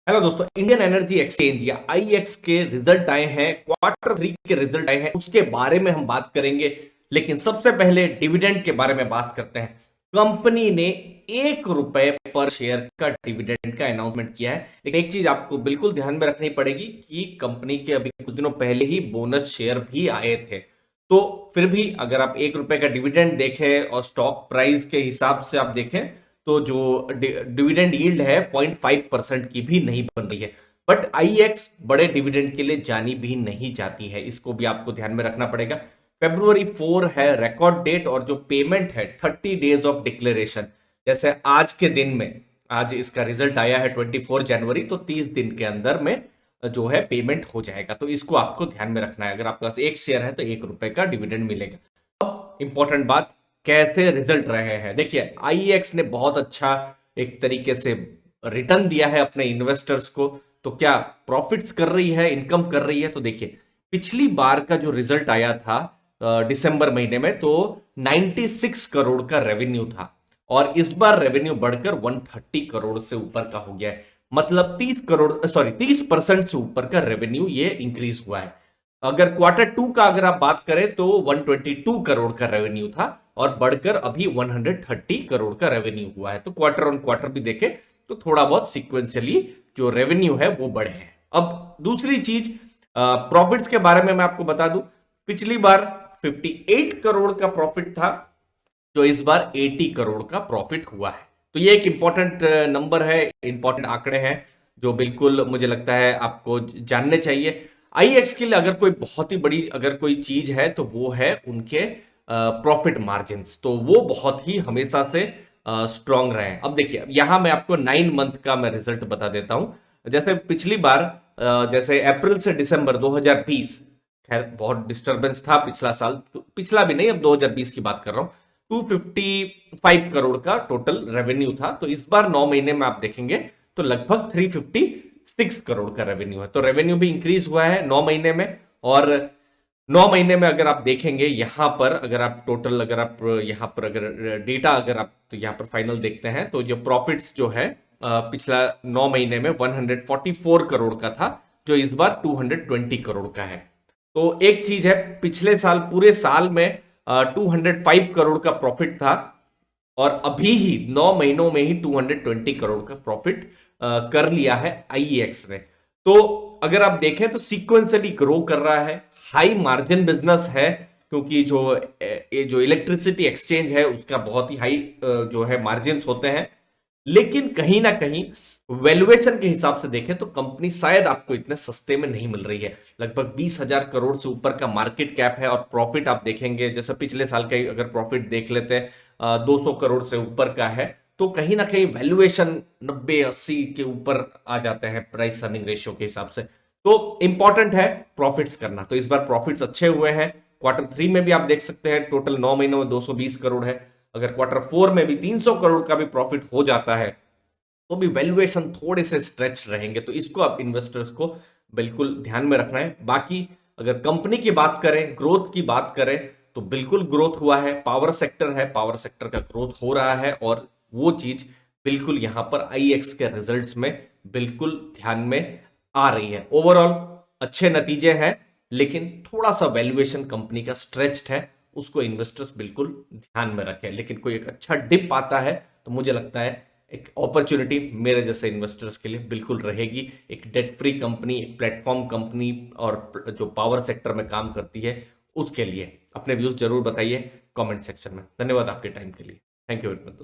Hello दोस्तों, Indian energy exchange या आईएक्स के रिजल्ट आए हैं। क्वार्टर 3 के रिजल्ट आए हैं, उसके बारे में हम बात करेंगे। लेकिन सबसे पहले डिविडेंड के बारे में बात करते हैं। कंपनी ने ₹1 पर शेयर का डिविडेंड का अनाउंसमेंट किया है। लेकिन एक चीज आपको बिल्कुल ध्यान में रखनी पड़ेगी कि कंपनी के अभी कुछ दिनों पहले ही बोनस शेयर भी आए थे। तो फिर भी अगर आप ₹1 का डिविडेंड देखें और स्टॉक प्राइस के हिसाब से आप देखें तो जो डिविडेंड यील्ड है 0.5% की भी नहीं बन रही है। बट आईएक्स बड़े डिविडेंड के लिए जानी भी नहीं जाती है, इसको भी आपको ध्यान में रखना पड़ेगा। February 4 है रिकॉर्ड डेट और जो पेमेंट है 30 डेज ऑफ डिक्लेरेशन। जैसे आज के दिन में, आज इसका रिजल्ट आया है 24 जनवरी, तो 30 दिन के अंदर में जो है पेमेंट हो जाएगा। तो इसको आपको ध्यान में रखना है। अगर आपके पास एक शेयर है तो ₹1 का डिविडेंड मिलेगा। अब इंपॉर्टेंट बात, कैसे रिजल्ट रहे हैं। देखिए, आईएक्स ने बहुत अच्छा एक तरीके से रिटर्न दिया है अपने इन्वेस्टर्स को। तो क्या प्रॉफिट्स कर रही है, इनकम कर रही है? तो देखिए, पिछली बार का जो रिजल्ट आया था दिसंबर महीने में, तो 96 करोड़ का रेवेन्यू था और इस बार रेवेन्यू बढ़कर 130 करोड़ से ऊपर का हो गया है। मतलब 30% से ऊपर का रेवेन्यू ये इंक्रीज हुआ है। अगर Q2 का अगर आप बात करें तो 122 करोड़ का रेवेन्यू था और बढ़कर अभी 130 करोड़ का रेवेन्यू हुआ है। तो क्वार्टर ऑन क्वार्टर भी देखें तो थोड़ा बहुत सिक्वेंशियली जो रेवेन्यू है वो बढ़े हैं। अब दूसरी चीज, प्रॉफिट्स के बारे में मैं आपको बता दूं। पिछली बार 58 करोड़ का प्रॉफिट था, जो इस बार 80 करोड़ का प्रॉफिट हुआ है। तो ये एक इंपॉर्टेंट नंबर है, इंपॉर्टेंट आंकड़े हैं जो बिल्कुल मुझे लगता है आपको जानने चाहिए। आईएक्स के लिए अगर कोई बहुत ही बड़ी अगर कोई चीज है तो वो है उनके प्रॉफिट मार्जिन्स। तो वो बहुत ही हमेशा से स्ट्रांग रहे हैं। अब देखिए, यहां मैं आपको 9 मंथ का मैं रिजल्ट बता देता हूं। जैसे पिछली बार जैसे अप्रैल से दिसंबर 2020, खैर बहुत डिस्टरबेंस था पिछला साल, तो पिछला भी नहीं, अब 2020 की बात कर रहा हूं। 255 करोड़ का टोटल रेवेन्यू था। तो इस बार 9 महीने में आप देखेंगे तो लगभग 356 करोड़ का रेवेन्यू है। तो रेवेन्यू भी इंक्रीज हुआ है 9 महीने में। और 9 महीने में अगर आप देखेंगे यहां पर, अगर आप टोटल, अगर आप यहां पर अगर डेटा अगर आप तो यहां पर फाइनल देखते हैं तो जो प्रॉफिट्स जो है पिछला 9 महीने में 144 करोड़ का था, जो इस बार 220 करोड़ का है। तो एक चीज है, पिछले साल पूरे साल में 205 करोड़ का प्रॉफिट था और अभी ही 9 महीनों में ही 220 करोड़ का प्रॉफिट कर लिया है आईएक्स ने। तो अगर आप देखें तो सीक्वेंसली ग्रो कर रहा है, हाई मार्जिन बिजनेस है, क्योंकि जो इलेक्ट्रिसिटी एक्सचेंज है उसका बहुत ही हाई जो है मार्जिन होते हैं। लेकिन कहीं ना कहीं वैल्यूएशन के हिसाब से देखें तो कंपनी शायद आपको इतने सस्ते में नहीं मिल रही है। लगभग 20,000 करोड़ से ऊपर का मार्केट कैप है और प्रॉफिट आप देखेंगे, जैसे पिछले साल का अगर प्रॉफिट देख लेते हैं 200 करोड़ से ऊपर का है। तो कहीं ना कहीं वैल्यूएशन 90-80 के ऊपर आ जाते हैं प्राइस अर्निंग रेशियो के हिसाब से। तो इंपॉर्टेंट है प्रॉफिट्स करना। तो इस बार प्रॉफिट्स अच्छे हुए हैं। Q3 में भी आप देख सकते हैं टोटल 9 महीनों में 220 करोड़ है। अगर Q4 में भी 300 करोड़ का भी प्रॉफिट हो जाता है तो भी वैल्यूएशन थोड़े से स्ट्रेच रहेंगे। तो इसको आप इन्वेस्टर्स को बिल्कुल ध्यान में रखना है। बाकी अगर कंपनी की बात करें, ग्रोथ की बात करें, तो बिल्कुल ग्रोथ हुआ है। पावर सेक्टर है, पावर सेक्टर का ग्रोथ हो रहा है और वो चीज बिल्कुल यहां पर आईएक्स के रिजल्ट्स में बिल्कुल ध्यान में आ रही है। ओवरऑल अच्छे नतीजे हैं, लेकिन थोड़ा सा वैल्यूएशन कंपनी का स्ट्रेच्ड है, उसको इन्वेस्टर्स बिल्कुल ध्यान में रखें। लेकिन कोई एक अच्छा डिप आता है तो मुझे लगता है एक अपॉर्चुनिटी मेरे जैसे इन्वेस्टर्स के लिए बिल्कुल रहेगी। एक डेट फ्री कंपनी, एक प्लेटफॉर्म कंपनी और जो पावर सेक्टर में काम करती है उसके लिए अपने व्यूज जरूर बताइए कमेंट सेक्शन में। धन्यवाद आपके टाइम के लिए। थैंक यू वेरी मच दोस्तों।